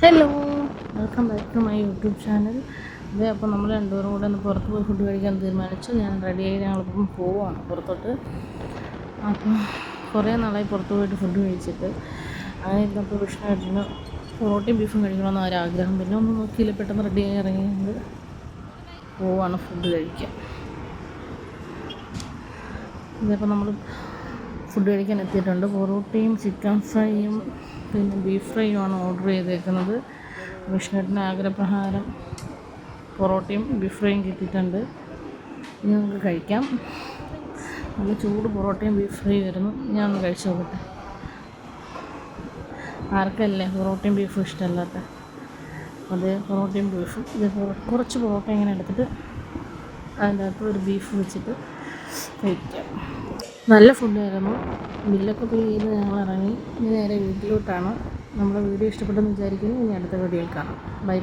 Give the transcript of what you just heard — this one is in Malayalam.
Hello, welcome back to my YouTube channel. അതെ, അപ്പോൾ നമ്മൾ രണ്ടുപേരും കൂടെ ഒന്ന് പുറത്ത് പോയി ഫുഡ് കഴിക്കാൻ തീരുമാനിച്ചു. ഞാൻ റെഡിയായി, ഞങ്ങളിപ്പം പോവുകയാണ് പുറത്തോട്ട്. അപ്പം കുറേ നാളായി പുറത്ത് പോയിട്ട് ഫുഡ് കഴിച്ചിട്ട്. അങ്ങനെ ഇരുന്നപ്പോൾ വിഷ്ണുവേട്ടന് പൊറോട്ടയും ബീഫും കഴിക്കണമെന്ന് ഒരാഗ്രഹം. പിന്നെ ഒന്നും നോക്കിയില്ല, പെട്ടെന്ന് റെഡിയായി ഇറങ്ങിയത് പോവാണ് ഫുഡ് കഴിക്കാൻ. ഇതിപ്പോൾ നമ്മൾ ഫുഡ് കഴിക്കാൻ എത്തിയിട്ടുണ്ട്. പൊറോട്ടയും ചിക്കൻ ഫ്രൈയും പിന്നെ ബീഫ് ഫ്രൈയുമാണ് ഓർഡർ ചെയ്തേക്കുന്നത്. വിഷ്ണുവേട്ടന് ആഗ്രഹപ്രകാരം പൊറോട്ടയും ബീഫ് ഫ്രൈയും കിട്ടിയിട്ടുണ്ട്. ഇനി നമുക്ക് കഴിക്കാം. നല്ല ചൂട് പൊറോട്ടയും ബീഫ് ഫ്രൈ വരുന്നു. ഞാൻ ഒന്ന് കഴിച്ചു നോക്കട്ടെ. ആർക്കല്ലേ പൊറോട്ടയും ബീഫും ഇഷ്ടമല്ലാത്ത? അത് പൊറോട്ടയും ബീഫും ഇത് കുറച്ച് പൊറോട്ട ഇങ്ങനെ എടുത്തിട്ട് അതിൻ്റെ അകത്ത് ഒരു ബീഫ് വെച്ചിട്ട് കഴിക്കാം. നല്ല ഫുഡായിരുന്നു. ബില്ലൊക്കെ പേ ചെയ്ത് ഞങ്ങൾ ഇറങ്ങി. ഇനി നേരെ വീട്ടിലോട്ടാണ്. നമ്മുടെ വീഡിയോ ഇഷ്ടപ്പെട്ടെന്ന് വിചാരിക്കുന്നു. ഇനി അടുത്ത വീഡിയോയിൽ കാണാം. Bye bye.